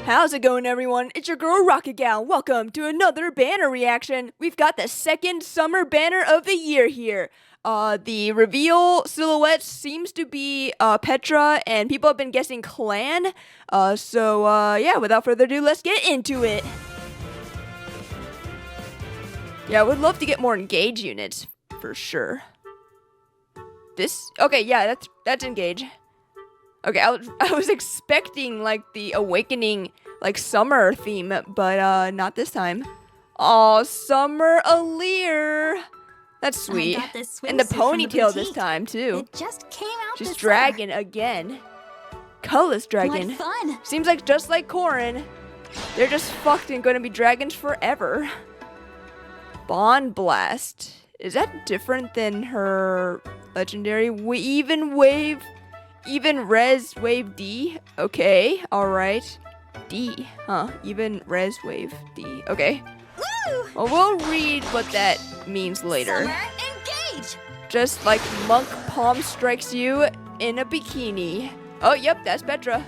How's it going, everyone? It's your girl Rocket Gal. Welcome to another banner reaction. We've got the second summer banner of the year here. The reveal silhouette seems to be Petra, and people have been guessing Clan. Yeah, without further ado, let's get into it. Yeah, I would love to get more engage units for sure. Okay, yeah, that's engage. Okay, I was expecting like the awakening, like summer theme, but not this time. Oh, Summer Alear. That's sweet. And the ponytail this time too. It just came out. She's dragon again. Colorless dragon. What fun. Seems like just like Corrin. They're just fucked and gonna be dragons forever. Bond Blast. Is that different than her legendary Even res wave D? Okay, alright. D, huh? Even res wave D. Okay. Woo! Well, we'll read what that means later. Summer, engage! Just like Monk Palm strikes you in a bikini. Oh, yep, that's Petra.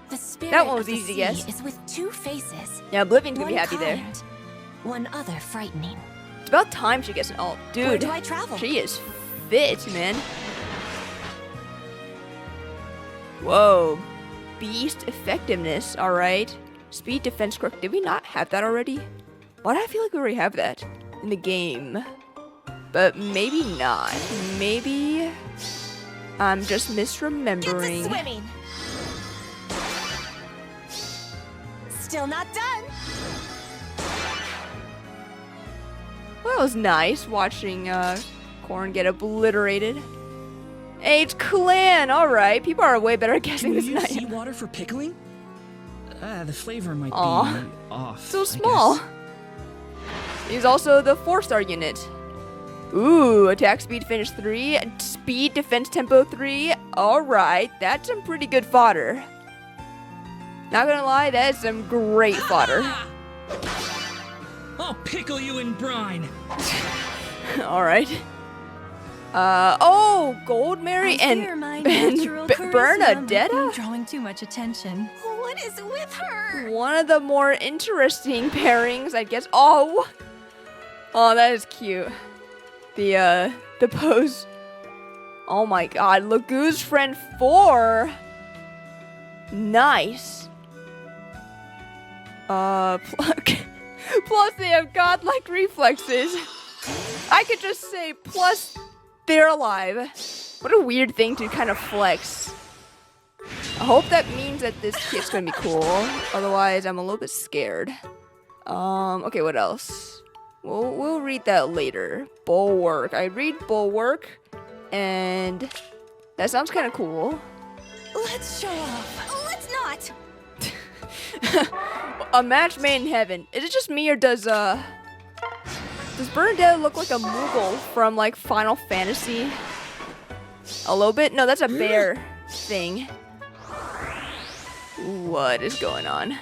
The spirit That one was of the easy to sea guess. is with two faces. Yeah, Oblivion's gonna One be happy there. kind, one other frightening. It's about time she gets an alt. Where Dude, do I travel? she is fit, man. Whoa. Beast effectiveness, alright. Speed defense quirk. Did we not have that already? Why do I feel like we already have that in the game? But maybe not. Maybe I'm just misremembering. It's a swimming. Still not done. Well, it was nice watching Corrin get obliterated. Hey, it's Clan! Alright, people are way better at guessing this Can than we I use am. seawater for pickling? The flavor might Aw. be off. So I small. guess. He's also the 4-star unit. Ooh, attack speed finish 3, speed defense tempo 3. Alright, that's some pretty good fodder. Not gonna lie, that is some great fodder. I'll pickle you in brine. Alright. Oh, Goldmary I fear my and natural charisma might be Bernadetta? drawing too much attention. What is with her? One of the more interesting pairings, I guess. Oh, that is cute. The pose. Oh my god, Lagoo's friend 4. Nice. Plus they have godlike reflexes. I could just say plus they're alive. What a weird thing to kind of flex. I hope that means that this kit's gonna be cool. Otherwise, I'm a little bit scared. Okay, what else? We'll read that later. Bulwark. I read Bulwark, and that sounds kind of cool. Let's show off. Let's not. A match made in heaven. Is it just me, or does Bernadetta look like a Moogle from like Final Fantasy? A little bit? No, that's a bear thing. What is going on?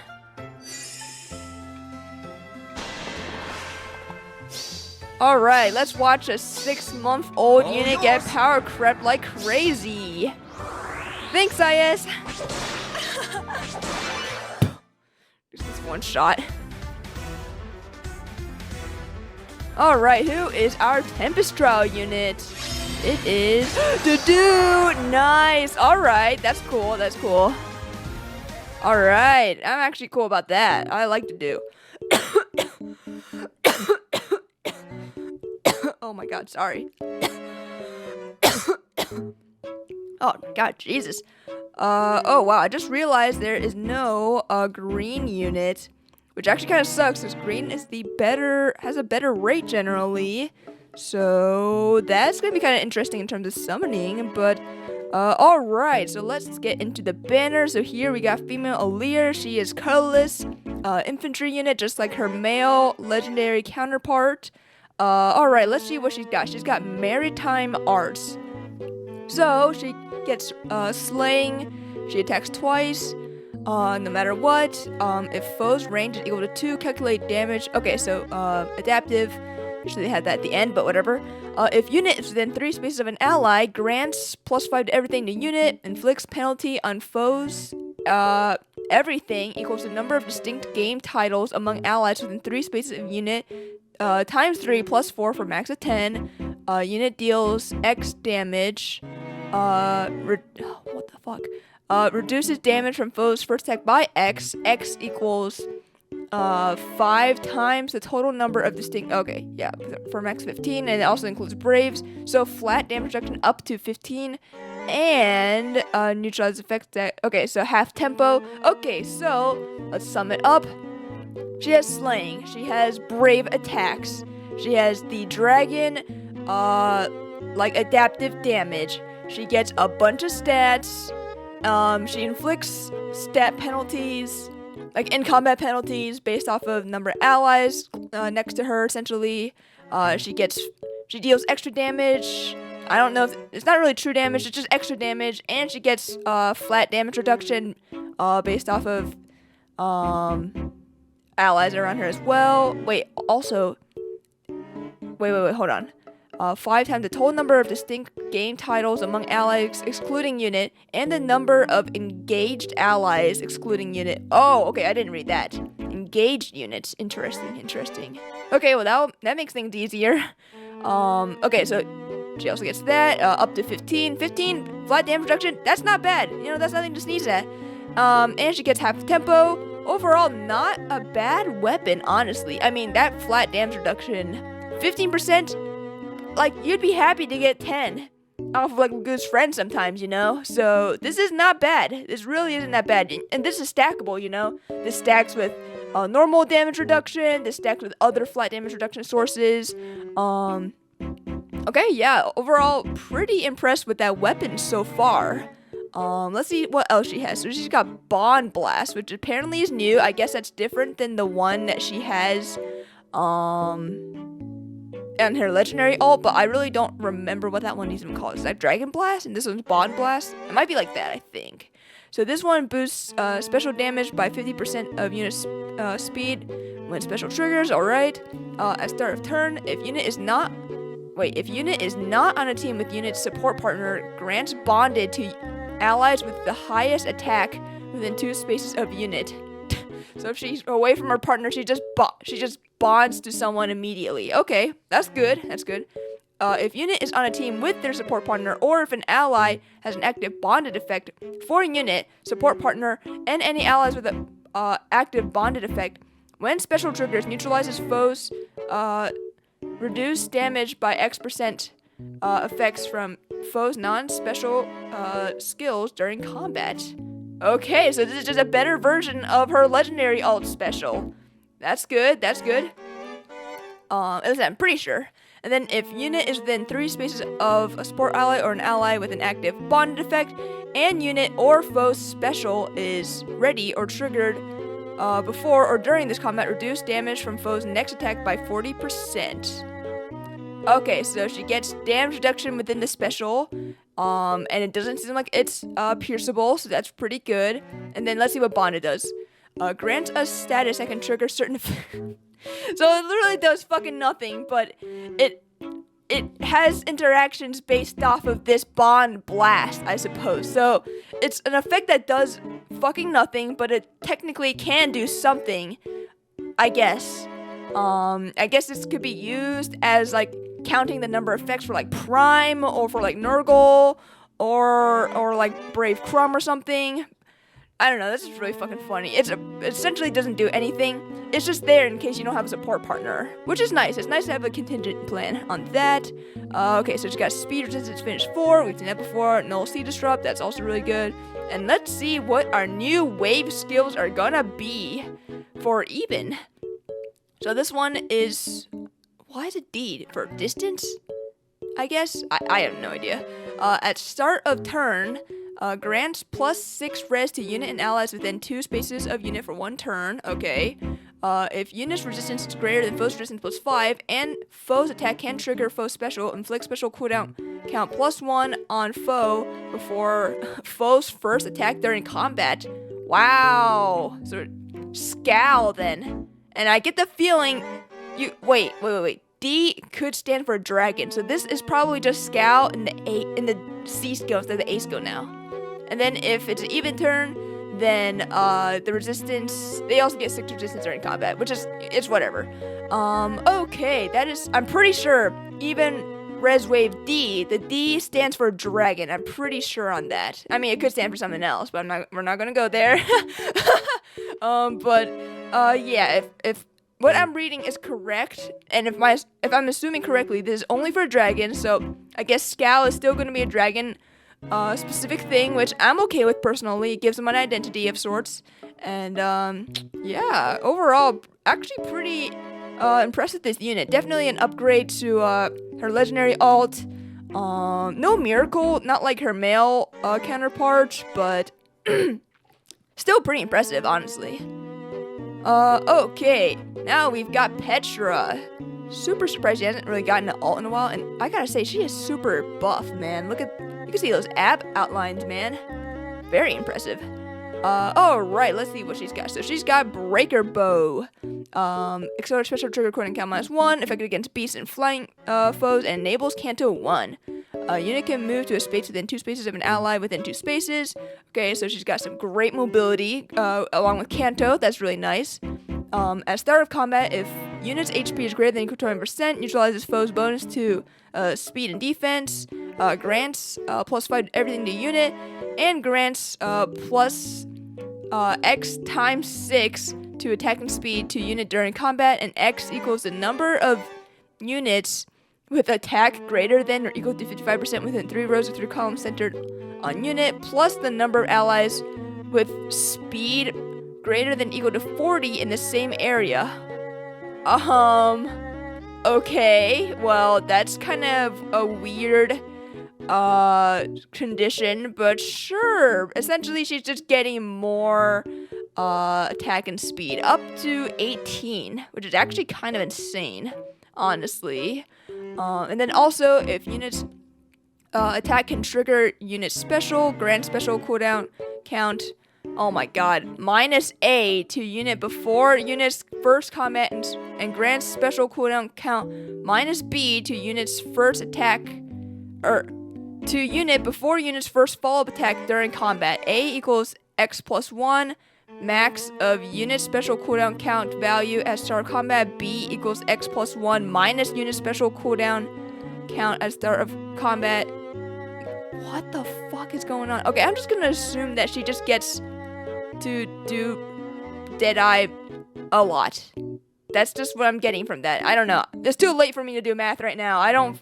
Alright, let's watch a 6-month-old unit get power crept like crazy. Thanks, IS. Just this one shot. Alright, who is our Tempest Trial unit? It is Dudu! Nice! Alright, that's cool, that's cool. Alright, I'm actually cool about that. I like Dudu. Oh my god, sorry. Oh my god, Jesus. Oh wow, I just realized there is no green unit. Which actually kind of sucks, because green is has a better rate generally. So that's going to be kind of interesting in terms of summoning. But, alright, so let's get into the banner. So here we got female Alear. She is colorless, infantry unit, just like her male legendary counterpart. Alright, let's see what she's got. She's got maritime arts. So she gets slaying. She attacks twice. No matter what, if foe's range is equal to 2, calculate damage. Okay, so, adaptive. Usually they had that at the end, but whatever. If unit is within 3 spaces of an ally, grants +5 to everything to unit, inflicts penalty on foes everything equals the number of distinct game titles among allies within 3 spaces of unit times 3 plus 4 for max of 10. Unit deals X damage. What the fuck? Reduces damage from foes' first attack by X. X equals 5 times the total number of distinct. Okay, yeah, for max 15, and it also includes Braves. So flat damage reduction up to 15, and neutralize effects that. Okay, so half tempo. Okay, so let's sum it up. She has slaying. She has brave attacks. She has the dragon, like adaptive damage. She gets a bunch of stats. She inflicts stat penalties, like in combat penalties based off of number of allies next to her. Essentially, she deals extra damage. I don't know if it's not really true damage. It's just extra damage, and she gets flat damage reduction based off of allies around her as well. Wait, hold on. 5 times the total number of distinct game titles among allies excluding unit, and the number of engaged allies excluding unit. Oh, okay, I didn't read that. Engaged units. Interesting. Okay, well that makes things easier. Okay, so she also gets that, up to 15. 15 flat damage reduction. That's not bad. You know, that's nothing to sneeze at. And she gets half tempo. Overall, not a bad weapon, honestly. I mean, that flat damage reduction, 15%, like, you'd be happy to get 10 off of, like, a good friend sometimes, you know? So, this is not bad. This really isn't that bad. And this is stackable, you know? This stacks with normal damage reduction. This stacks with other flat damage reduction sources. Okay, yeah, overall, pretty impressed with that weapon so far. Let's see what else she has. So she's got Bond Blast, which apparently is new. I guess that's different than the one that she has, and her legendary ult, but I really don't remember what that one is even called. Is that Dragon Blast? And this one's Bond Blast? It might be like that, I think. So this one boosts special damage by 50% of unit speed when special triggers, alright. At start of turn, if unit is not on a team with unit's support partner, grants bonded to allies with the highest attack within 2 spaces of unit. So if she's away from her partner, she just bonds to someone immediately. Okay, that's good. If unit is on a team with their support partner, or if an ally has an active bonded effect for unit, support partner, and any allies with an active bonded effect, when special triggers neutralizes foes, reduce damage by X% effects from foes' non-special skills during combat. Okay, so this is just a better version of her legendary ult special. That's good. Listen, I'm pretty sure. And then if unit is within 3 spaces of a support ally or an ally with an active bonded effect, and unit or foe special is ready or triggered before or during this combat, reduce damage from foe's next attack by 40%. Okay, so she gets damage reduction within the special, and it doesn't seem like it's pierceable, so that's pretty good. And then let's see what Bonded does. Grants a status that can trigger certain So it literally does fucking nothing, but it has interactions based off of this Bond Blast, I suppose. So it's an effect that does fucking nothing, but it technically can do something, I guess. I guess this could be used as, like, counting the number of effects for, like, Prime, or for, like, Nurgle, or like, Brave Crumb or something. I don't know, this is really fucking funny. It essentially doesn't do anything. It's just there in case you don't have a support partner, which is nice. It's nice to have a contingent plan on that. Okay, so it's got speed resistance finish 4. We've seen that before. Null Sea Disrupt, that's also really good. And let's see what our new wave skills are gonna be for even. So this one is... Why is it D? For distance? I guess? I have no idea. At start of turn, grants +6 res to unit and allies within 2 spaces of unit for 1 turn. Okay. If unit's resistance is greater than foe's resistance +5, and foe's attack can trigger foe's special, inflict special cooldown count +1 on foe before foe's first attack during combat. Wow. So scowl then. And I get the feeling wait. D could stand for dragon, so this is probably just scowl in the C skill instead of the A skill now. And then if it's an even turn, then the resistance, they also get 6 resistance during combat, which is, it's whatever. Okay, that is, I'm pretty sure, even Res Wave D, the D stands for dragon. I'm pretty sure on that. I mean, it could stand for something else, but we're not gonna go there. Yeah, if what I'm reading is correct, and if I'm assuming correctly, this is only for a dragon, so I guess Scal is still gonna be a dragon specific thing, which I'm okay with personally. It gives them an identity of sorts. And yeah, overall, actually pretty impressed with this unit. Definitely an upgrade to her legendary alt. No miracle, not like her male counterpart, but still pretty impressive, honestly. Okay, now we've got Petra. Super surprised she hasn't really gotten an alt in a while, and I gotta say, she is super buff, man. Look at, you can see those ab outlines, man. Very impressive. Alright, let's see what she's got. So she's got Breaker Bow. Accelerates special trigger cooldown count -1, effective against beasts and flying foes, and enables Canto 1. Unit can move to a space within 2 spaces of an ally within 2 spaces. Okay, so she's got some great mobility, along with Canto. That's really nice. At start of combat, if unit's HP is greater than equal to 20%, neutralizes foes' bonus to speed and defense, grants +5 to everything to unit, and grants plus X times 6 to attack and speed to unit during combat, and X equals the number of units with attack greater than or equal to 55% within 3 rows or 3 columns centered on unit, plus the number of allies with speed greater than equal to 40 in the same area. Okay, well, that's kind of a weird condition, but sure. Essentially, she's just getting more attack and speed, up to 18, which is actually kind of insane, honestly. And then also, if units attack can trigger unit special, grant special cooldown count, oh my god, -A to unit before unit's first combat, and grants special cooldown count -B to unit's first attack, or to unit before unit's first follow-up attack during combat. A equals X plus 1, max of unit special cooldown count value at start of combat. B equals X plus 1 minus unit special cooldown count at start of combat. What the fuck is going on? Okay, I'm just gonna assume that she just gets to do Deadeye a lot. That's just what I'm getting from that. I don't know. It's too late for me to do math right now. I don't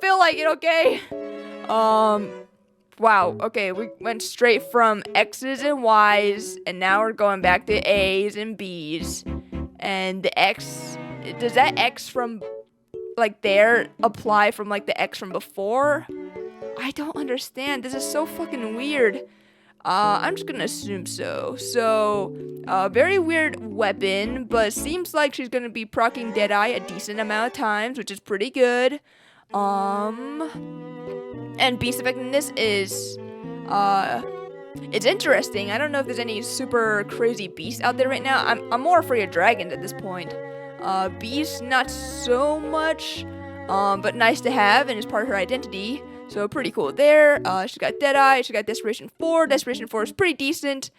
feel like it, okay? Wow, okay, we went straight from X's and Y's, and now we're going back to A's and B's. And the X, does that X from, like, there apply from, like, the X from before? I don't understand. This is so fucking weird. I'm just gonna assume so. So, very weird weapon, but seems like she's gonna be proccing Deadeye a decent amount of times, which is pretty good. And beast effectiveness is, it's interesting. I don't know if there's any super crazy beasts out there right now. I'm more afraid of dragons at this point. Beasts, not so much, but nice to have, and is part of her identity. So pretty cool there. She's got Deadeye, she's got Desperation 4. Desperation 4 is pretty decent.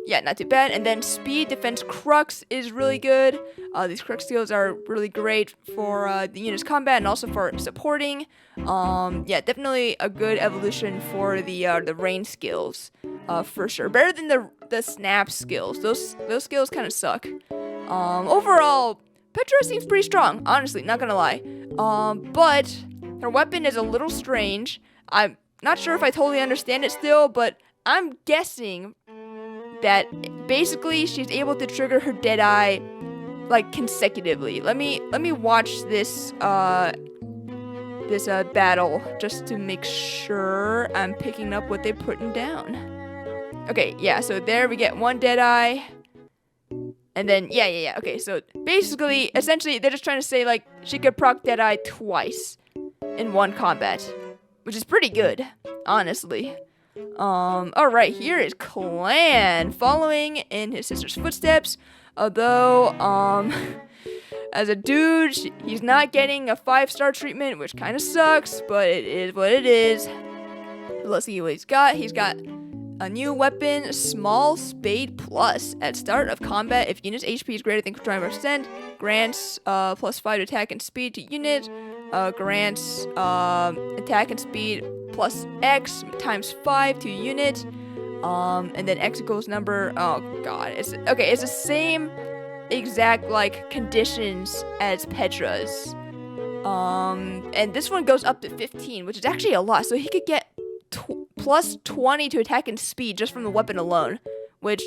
Yeah, not too bad. And then Speed, Defense, Crux is really good. These Crux skills are really great for the unit's combat and also for supporting. Yeah, definitely a good evolution for the range skills, for sure. Better than the snap skills. Those skills kind of suck. Overall, Petra seems pretty strong, honestly, not gonna lie. But her weapon is a little strange. I'm not sure if I totally understand it still, but I'm guessing that basically she's able to trigger her Deadeye like consecutively. Let me watch this battle just to make sure I'm picking up what they're putting down. Okay, yeah, so there we get one Deadeye. And then, yeah. Okay, so basically, essentially, they're just trying to say, like, she could proc Deadeye twice in one combat, which is pretty good, honestly. Alright, here is Clan, following in his sister's footsteps, although, as a dude, he's not getting a 5-star treatment, which kind of sucks, but it is what it is. Let's see what he's got. He's got a new weapon, Small Spade Plus. At start of combat, if unit's HP is greater than 20%, grants plus 5 to attack and speed to unit. Grants attack and speed plus X times 5 to unit. And then X equals number. Oh god, it's the same exact like conditions as Petra's. And this one goes up to 15, which is actually a lot. So he could get plus 20 to attack and speed just from the weapon alone, which,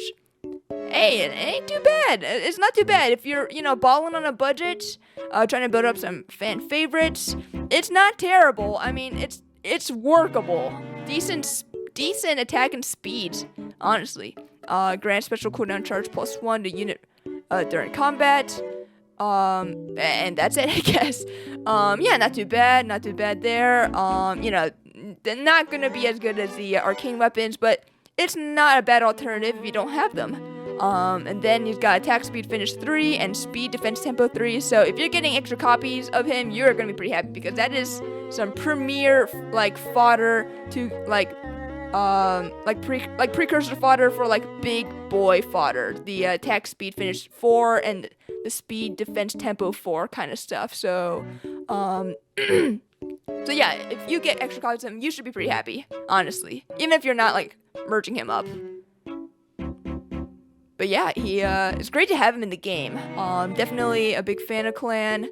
hey, it ain't too bad. It's not too bad if you're, balling on a budget, trying to build up some fan favorites. It's not terrible. I mean, it's workable. Decent attack and speed, honestly. Grant special cooldown charge plus 1 to unit during combat. And that's it, I guess. Yeah, not too bad there. They're not gonna be as good as the arcane weapons, but it's not a bad alternative if you don't have them. And then he's got attack speed finish 3 and speed defense tempo 3. So if you're getting extra copies of him, you're gonna be pretty happy because that is some premier fodder to precursor fodder for big boy fodder. The attack speed finish 4 and the speed defense tempo 4 kind of stuff. So so yeah, if you get extra copies of him, you should be pretty happy, honestly. Even if you're not merging him up. But yeah, he it's great to have him in the game. Definitely a big fan of Clan.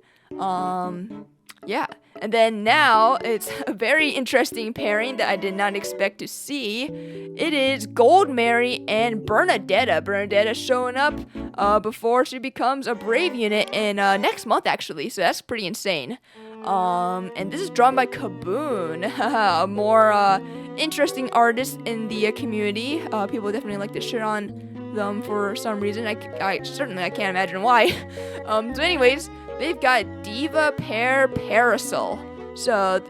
Yeah. And then now, it's a very interesting pairing that I did not expect to see. It is Goldmary and Bernadetta. Bernadetta showing up before she becomes a Brave unit in next month, actually. So that's pretty insane. And this is drawn by Kaboon, a more interesting artist in the community. People definitely like to shit on them for some reason. I certainly can't imagine why. So anyways, they've got Diva Pair Parasol. So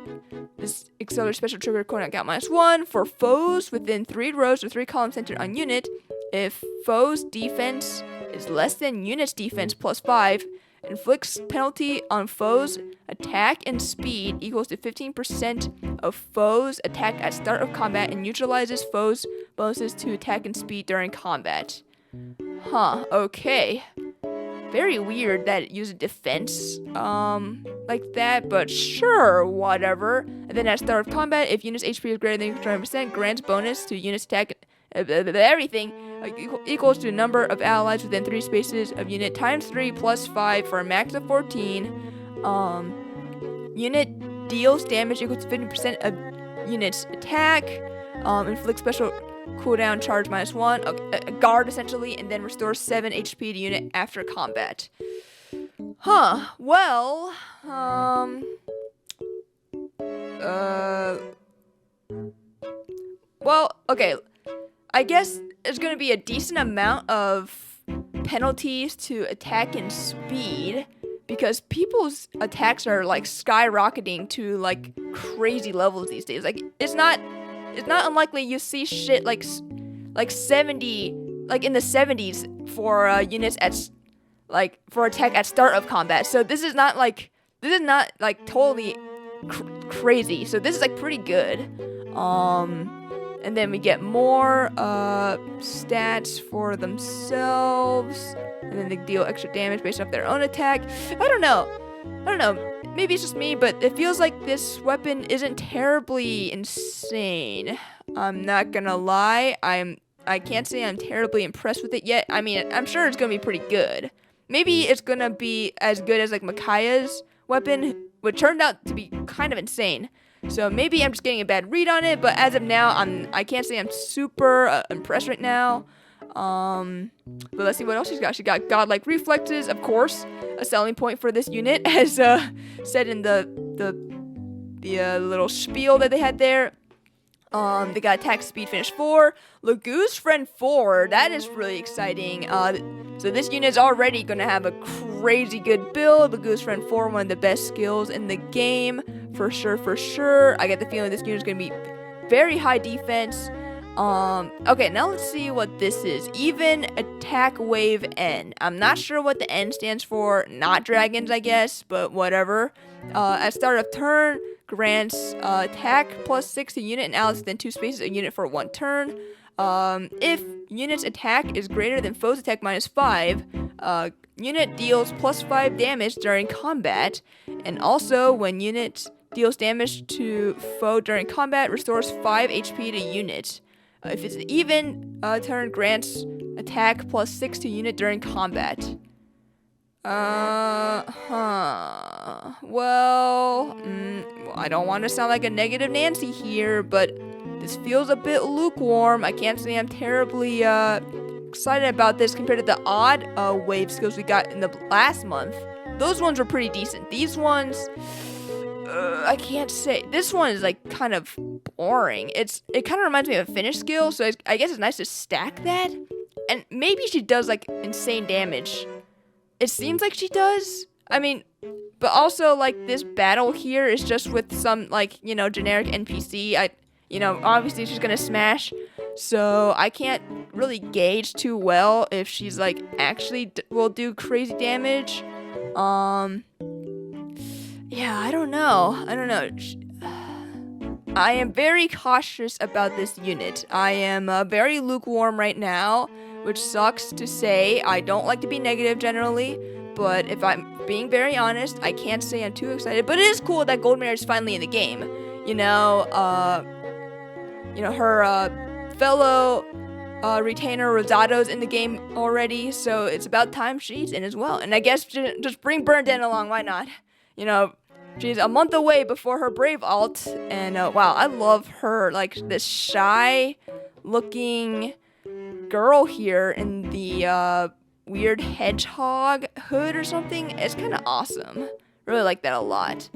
this accelerated special trigger cooldown count -1 for foes within 3 rows or 3 columns centered on unit. If foes' defense is less than unit's defense plus 5, inflicts penalty on foes' attack and speed equals to 15% of foes' attack at start of combat and neutralizes foes' bonuses to attack and speed during combat. Okay. Very weird that it uses defense like that, but sure, whatever. And then at start of combat, if unit's HP is greater than 20%, grants bonus to unit's attack everything equals to number of allies within 3 spaces of unit times 3 plus 5 for a max of 14. Unit deals damage equal to 50% of unit's attack. Inflicts special cooldown charge -1, a guard essentially, and then restores 7 HP to unit after combat. Well, okay. I guess there's gonna be a decent amount of penalties to attack and speed because people's attacks are skyrocketing to crazy levels these days. It's not unlikely you see shit like 70, in the 70s for units at for attack at start of combat. So this is not totally crazy. So this is pretty good. And then we get more stats for themselves, and then they deal extra damage based off their own attack. I don't know. Maybe it's just me, but it feels like this weapon isn't terribly insane. I'm not gonna lie. I can't say I'm terribly impressed with it yet. I mean, I'm sure it's gonna be pretty good. Maybe it's gonna be as good as Micaiah's weapon, which turned out to be kind of insane. So maybe I'm just getting a bad read on it, but as of now, I can't say I'm super impressed right now. But let's see what else she's got. She got godlike reflexes, of course, a selling point for this unit, as said in the little spiel that they had there. They got attack speed finish 4, Lagoo's friend 4. That is really exciting. So this unit is already gonna have a crazy good build. Lagoo's friend 4, one of the best skills in the game, for sure. I get the feeling this unit is gonna be very high defense. Okay, now let's see what this is. Even attack wave N. I'm not sure what the N stands for. Not dragons, I guess, but whatever. At start of turn, grants attack plus 6 to unit and allies within 2 spaces a unit for 1 turn. If unit's attack is greater than foe's attack minus 5, unit deals plus 5 damage during combat. And also, when unit deals damage to foe during combat, restores 5 HP to unit. If it's an even turn, grants attack plus 6 to unit during combat. Well, I don't want to sound like a negative Nancy here, but this feels a bit lukewarm. I can't say I'm terribly excited about this compared to the odd wave skills we got in the last month. Those ones were pretty decent. These ones, I can't say. This one is like kind of boring. It kind of reminds me of a finish skill, so I guess it's nice to stack that. And maybe she does like insane damage. It seems like she does. I mean, but also like this battle here is just with some like, generic NPC. Obviously she's gonna smash, so I can't really gauge too well if she's like actually will do crazy damage. Yeah, I don't know. I am very cautious about this unit. I am very lukewarm right now, which sucks to say. I don't like to be negative generally, but if I'm being very honest, I can't say I'm too excited. But it is cool that Goldmary is finally in the game. Her fellow retainer Rosato's in the game already, so it's about time she's in as well. And I guess just bring Bernadetta along, why not? She's a month away before her Brave alt, and wow, I love her, like this shy looking girl here in the weird hedgehog hood or something. It's kind of awesome. Really like that a lot.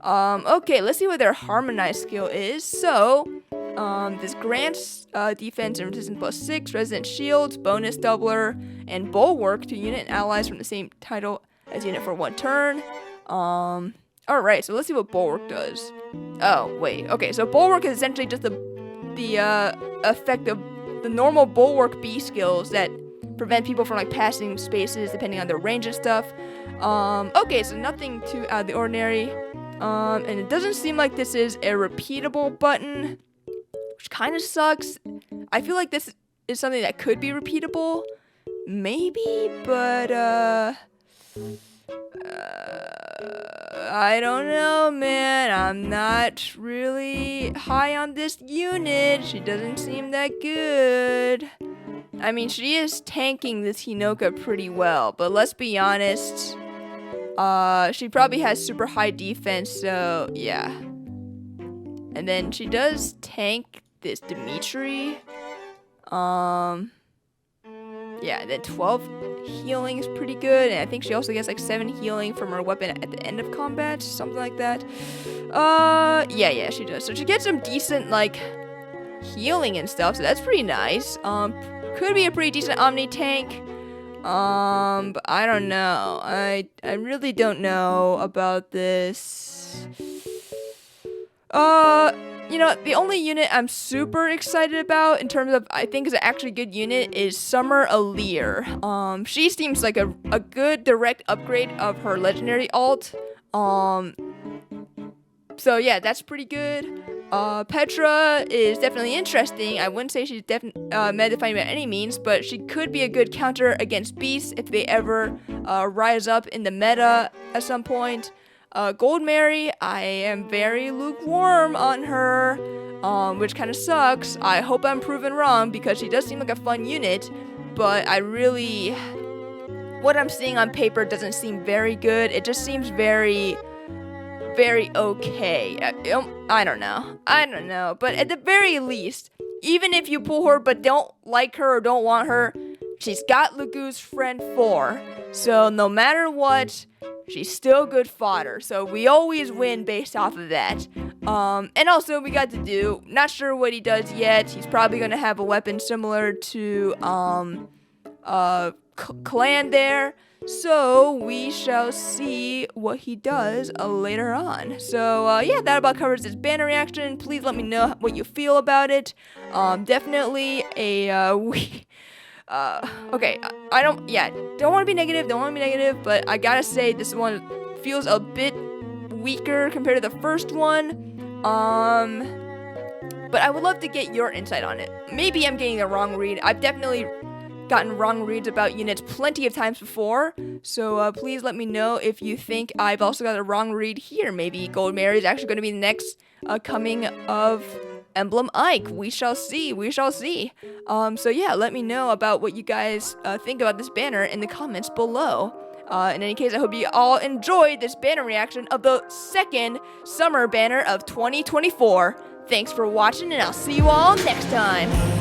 Okay, let's see what their harmonized skill is. So, this grants defense and resistance plus 6, resident shields, bonus doubler, and bulwark to unit and allies from the same title as unit for 1 turn. Alright, so let's see what bulwark does. Oh, wait. Okay, so bulwark is essentially just the effect of the normal bulwark B skills that prevent people from like passing spaces depending on their range and stuff. Okay, so nothing too out of the ordinary. And it doesn't seem like this is a repeatable button, which kind of sucks. I feel like this is something that could be repeatable, maybe, but I don't know, man. I'm not really high on this unit. She doesn't seem that good. I mean, she is tanking this Hinoka pretty well, but let's be honest. She probably has super high defense, so yeah. And then she does tank this Dimitri. Yeah, then 12 healing is pretty good, and I think she also gets like 7 healing from her weapon at the end of combat, something like that. Yeah, she does. So she gets some decent like healing and stuff, so that's pretty nice. Could be a pretty decent Omni tank. But I don't know. I really don't know about this. The only unit I'm super excited about in terms of I think is an actually good unit is Summer Aleer. She seems like a good direct upgrade of her legendary alt. So yeah, that's pretty good. Petra is definitely interesting. I wouldn't say she's meta defining by any means, but she could be a good counter against beasts if they ever rise up in the meta at some point. Goldmary, I am very lukewarm on her, which kind of sucks. I hope I'm proven wrong because she does seem like a fun unit, but what I'm seeing on paper doesn't seem very good. It just seems very okay. I don't know, but at the very least, even if you pull her but don't like her or don't want her, she's got Lagu's friend 4, so no matter what, she's still good fodder, so we always win based off of that. And also we got to do, not sure what he does yet, he's probably gonna have a weapon similar to Clan there, so we shall see what he does later on. So yeah, that about covers this banner reaction. Please let me know what you feel about it. Definitely a okay, I don't want to be negative, but I gotta say this one feels a bit weaker compared to the first one. but I would love to get your insight on it. Maybe I'm getting the wrong read. I've definitely gotten wrong reads about units plenty of times before, so please let me know if you think I've also got a wrong read here. Maybe Goldmary is actually going to be the next coming of Emblem Ike. We shall see. We shall see. So yeah, let me know about what you guys think about this banner in the comments below. In any case, I hope you all enjoyed this banner reaction of the second summer banner of 2024. Thanks for watching, and I'll see you all next time.